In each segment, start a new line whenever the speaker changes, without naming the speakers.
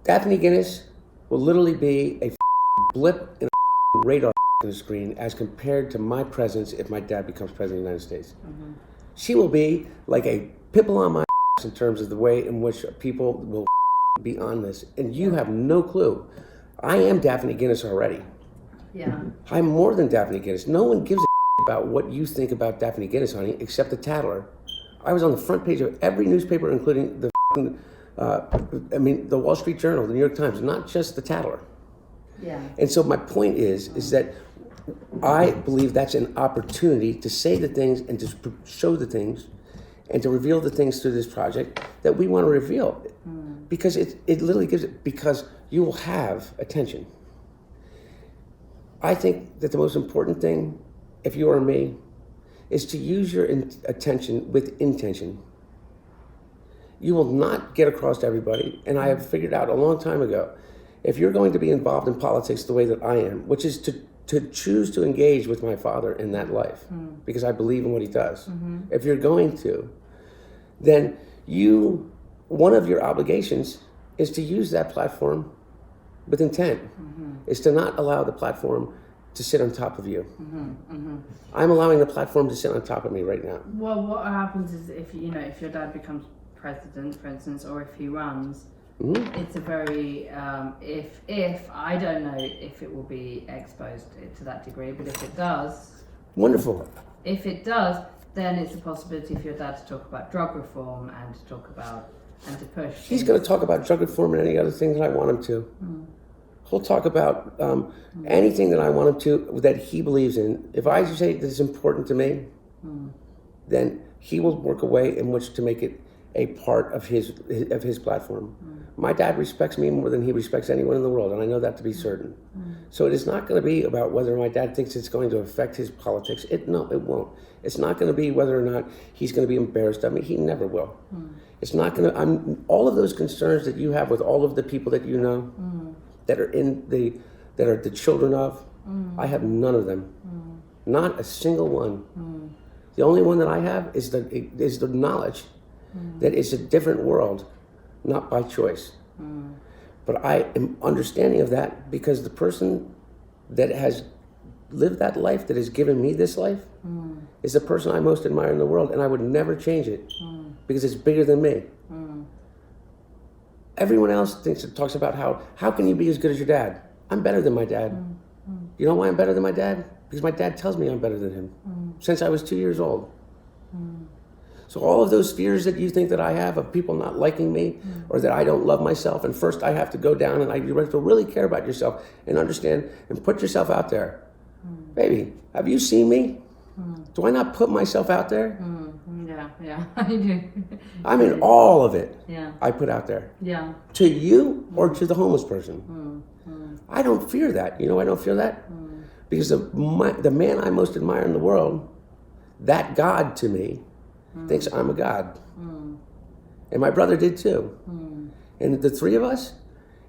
Daphne Guinness will literally be a blip in a radar screen as compared to my presence if my dad becomes president of the United States. Mm-hmm. She will be like a pimple on my in terms of the way in which people will be on this. And you have no clue. I am Daphne Guinness already.
Yeah.
I'm more than Daphne Guinness. No one gives a about what you think about Daphne Guinness, honey, except the Tattler. I was on the front page of every newspaper, including the the Wall Street Journal, the New York Times, not just the Tattler.
Yeah.
And so my point is that I believe that's an opportunity to say the things and to show the things and to reveal the things through this project that we want to reveal. Because it literally gives it, because you will have attention. I think that the most important thing, if you are me, is to use your attention with intention. You will not get across to everybody, and I have figured out a long time ago, if you're going to be involved in politics the way that I am, which is to choose to engage with my father in that life, because I believe in what he does. Mm-hmm. If you're going to, then one of your obligations is to use that platform with intent, is to not allow the platform to sit on top of you. I'm allowing the platform to sit on top of me right now.
Well, what happens is if your dad becomes president, for instance, or if he runs, it's a very if I don't know if it will be exposed to that degree, but if it does,
wonderful.
If it does, then it's a possibility for your dad to talk about drug reform and to talk about and to push.
He's going to talk about drug reform and any other thing that I want him to. He'll talk about anything that I want him to, that he believes in. If I say this is important to me, then he will work a way in which to make it a part of his platform. My dad respects me more than he respects anyone in the world, and I know that to be certain. So it is not going to be about whether my dad thinks it's going to affect his politics. No, it won't. It's not going to be whether or not he's going to be embarrassed of me. He never will. It's not going to. All of those concerns that you have with all of the people that you know, that are that are the children of, I have none of them. Not a single one. The only one that I have is the knowledge that it's a different world, not by choice. But I am understanding of that because the person that has lived that life, that has given me this life, is the person I most admire in the world, and I would never change it because it's bigger than me. Everyone else talks about how can you be as good as your dad? I'm better than my dad. You know why I'm better than my dad? Because my dad tells me I'm better than him since I was 2 years old. So all of those fears that you think that I have of people not liking me or that I don't love myself, and first I have to go down and you have to really care about yourself and understand and put yourself out there. Baby, have you seen me? Do I not put myself out there?
Yeah, I do.
I mean, all of it.
Yeah.
I put out there.
Yeah.
To you or to the homeless person. I don't fear that. You know why I don't fear that? Because the man I most admire in the world, that God to me, thinks I'm a God. And my brother did too. And the three of us,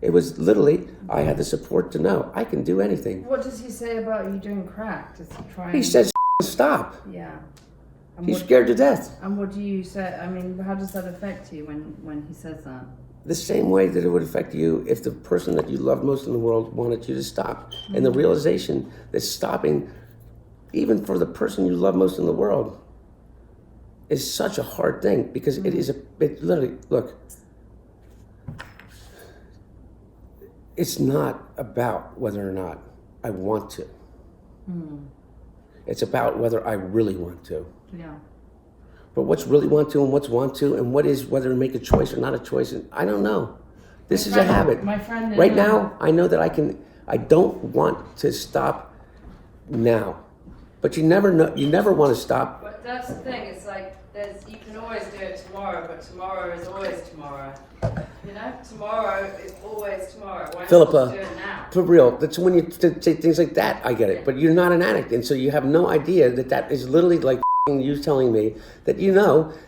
it was literally, I had the support to know I can do anything.
What does he say about you doing crack? Does he try?
He says, stop.
Yeah.
He's scared to death.
And what do you say? I mean, how does that affect you when he says that?
The same way that it would affect you if the person that you love most in the world wanted you to stop. And the realization that stopping, even for the person you love most in the world, is such a hard thing because it literally, look, it's not about whether or not I want to. It's about whether I really want to.
Yeah.
But what's really want to and what's want to and what is whether to make a choice or not a choice, I don't know. This is a habit.
My friend
right now, I know that I don't want to stop now. But you never know, you never want to stop.
But that's the thing, it's like you can always do it tomorrow, but tomorrow is always tomorrow. You know, tomorrow is always tomorrow. Why
Philippa,
not just do it now?
for real, that's when you say things like that, I get it. But you're not an addict, and so you have no idea that is literally like you telling me that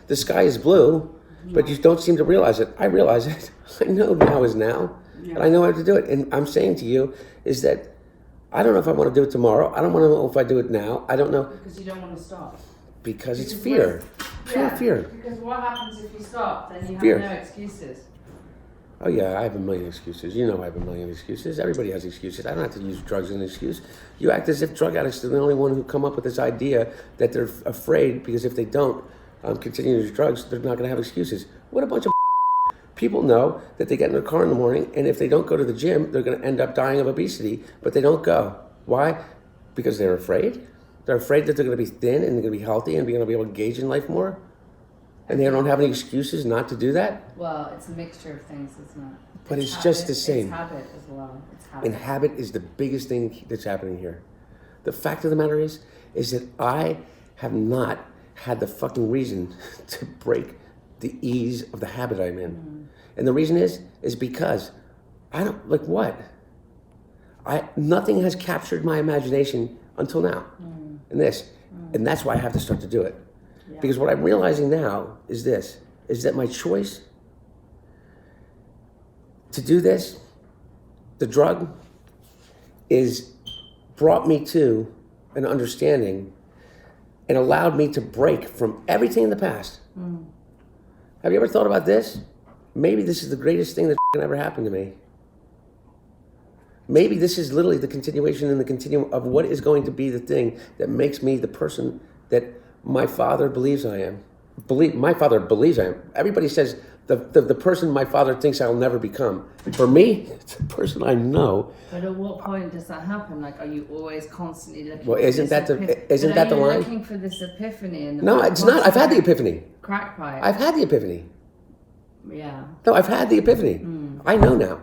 the sky is blue, but you don't seem to realize it. I realize it. I know now is now, and I know how to do it. And I'm saying to you is that I don't know if I want to do it tomorrow. I don't want to know if I do it now. I don't know.
Because you don't want to stop.
Because it's fear. Pure fear.
Because what happens if you stop? Then you have
Fear.
no excuses.
Oh yeah, I have a million excuses. You know I have a million excuses. Everybody has excuses. I don't have to use drugs as an excuse. You act as if drug addicts are the only one who come up with this idea that they're afraid because if they don't continue to use drugs, they're not going to have excuses. What a bunch of people know that they get in their car in the morning and if they don't go to the gym, they're going to end up dying of obesity, but they don't go. Why? Because they're afraid. They're afraid that they're going to be thin and they're going to be healthy and they're going to be able to engage in life more. And they don't have any excuses not to do that?
Well, it's a mixture of things, isn't it?
But it's just the same.
It's habit as well. It's habit.
And habit is the biggest thing that's happening here. The fact of the matter is that I have not had the fucking reason to break the ease of the habit I'm in. And the reason is because I don't, like what? Nothing has captured my imagination until now. And and that's why I have to start to do it. Yeah. Because what I'm realizing now is that my choice to do this, the drug, is brought me to an understanding and allowed me to break from everything in the past. Have you ever thought about this? Maybe this is the greatest thing that ever happened to me. Maybe this is literally the continuation and the continuum of what is going to be the thing that makes me the person that my father believes I am. My father believes I am. Everybody says the person my father thinks I'll never become. For me, it's the person I know.
But at what point does that happen? Like, are you always constantly looking?
Well, isn't that the line?
Looking for this epiphany?
No, it's not. I've had the epiphany.
Crack pipe.
I've had the epiphany.
Yeah.
No, I've had the epiphany. I know now.